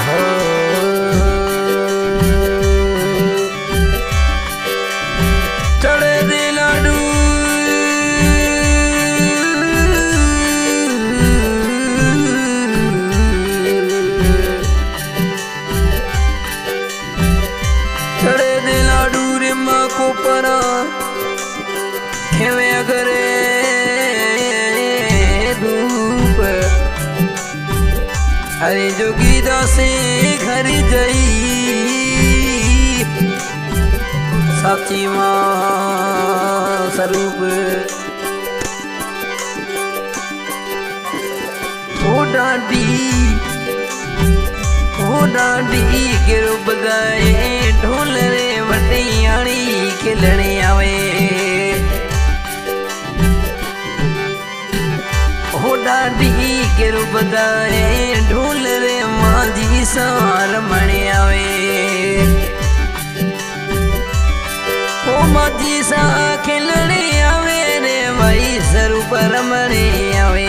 हो चढ़े दे लाडू चढ़े दे लाडू रे माँ को परा खेवे अगरे धूप अरे जोगी दासे घर जई साची माँ स्वरूप ओ डांडी गिरो बजाए ढोल रे वटियाणी खिलने आवे ओ डांडी गिरो बजाए ढोल रे माझी सार मणे आवे ओ माझी सा खिलने आवे रे भाई स्वरूप रमणे आवे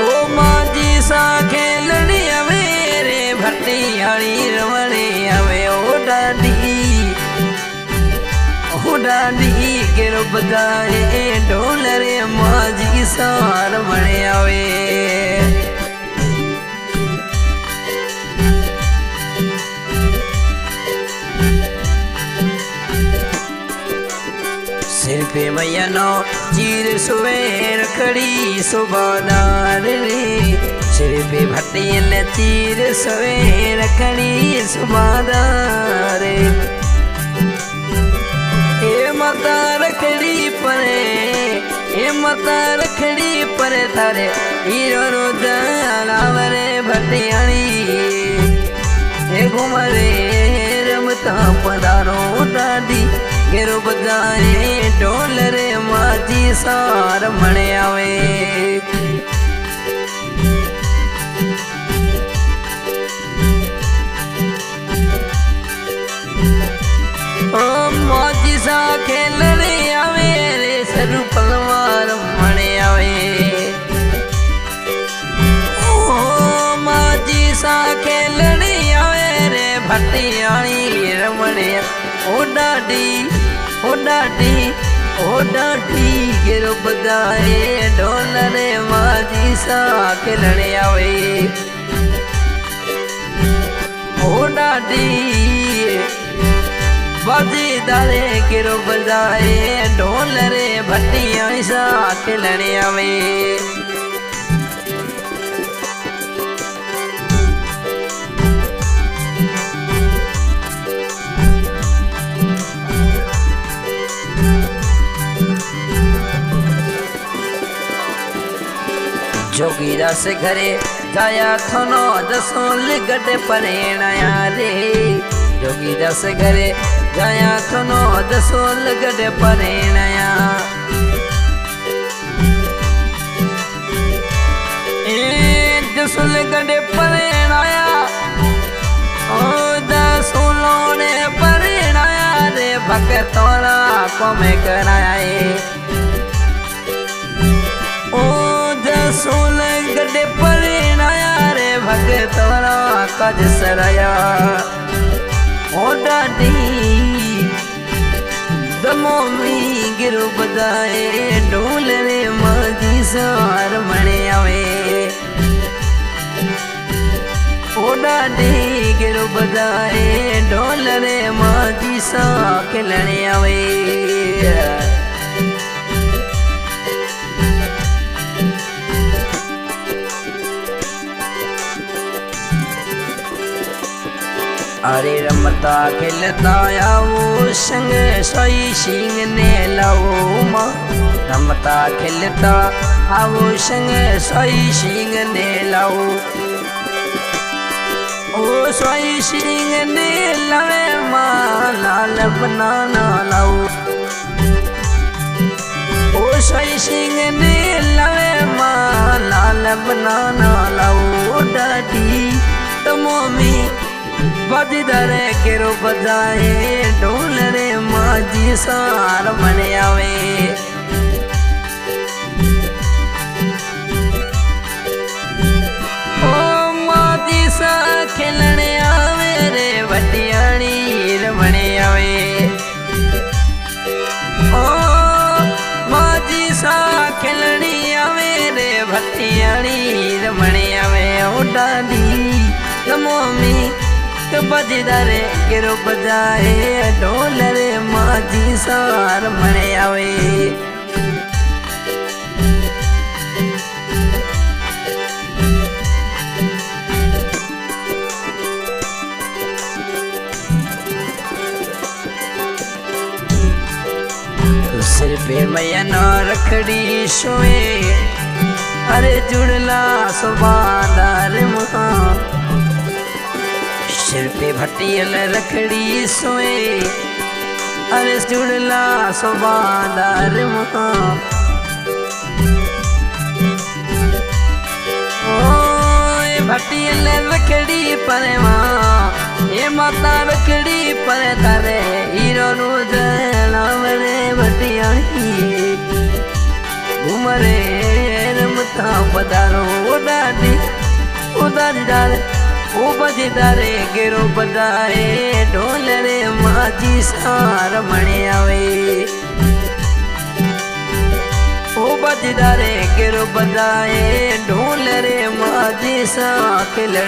ओ माझी सा खेलने आवे रे भटियाणी रमणे आवे ओ डांडी गिरो बजाए ढोल रे माझी सार मणे आवे सिर पे मैया नो चीर सुवेर खड़ी सुबादार रे सिर पे भटियन चीर सवेर खड़ी सुबादार रे ए माता रखड़ी परे ए माता रखड़ी परे थारे हीरो रोजावरे भटियाणी ए घुमरे रमता पधारो डाडी गिरो बजाए ढोल रे माझी सार मणे आवे ओ माझी सा खेलने आवे रे सरू पलवार मणे आवे ओ माझी सा खेलने आवे रे भटियाणी रमणे ओ डाडी गिरो बजाए ढोल रे माझी सा खिलने आवे ओ डाडी बाजीदारे गिरो बजाए ढोल रे भटियाणी सा खिलने आवे जोगीरा से घरे जाया थोनो दसोल गड परेणाया रे जोगीरा से घरे जाया थोनो दसोल गड परेणाया ए दसोल गड परेणाया ओ दसोलों ने परेणाया रे भक्तोरा को में कराया सोल गड्ढे परेणाया रे भगतवरा कज सराया ओ डाडी दमो में गिरो बजाए ढोल रे माझी सार मणे आवे ओ डाडी गिरो बजाए ढोल रे माझी सा खिलने आवे अरे रमता खिलता आओ संग सोई सिंह ने लाओ माँ रमता खिलता आओ संग सोई सिंह ने लाओ ओ सोई सिंह ने लावे माँ लाल बनाना लाओ ओ सोई सिंह ने लावे माँ लाल बनाना लाओ डाडी तमो में बाजीदारे गिरो बजाए ढोल रे माझी सार मणे आवे भटियाणी रमणे आवे उडाडी तमोमी तो बजदारे गिरो बजाए ढोल रे माझी सार मणे आवे सिर पे मैया न रखड़ी सोए अरे जुड़ला सुबादार महा सिर पे भटियल रखड़ी सोए अरे जुड़ला सुबादार महा भटियल रखड़ी पर ये माता रखड़ी पर तारे हीरो रोज लावरे भटियाणी घुमरे रमता पधारो उडाडी उदारी डाले ओ बजदारे गिरो बजाए ढोल रे माझी सार मणे आवे ओ बजदारे गिरो बजाए ढोल रे माझी सा खिलड़ी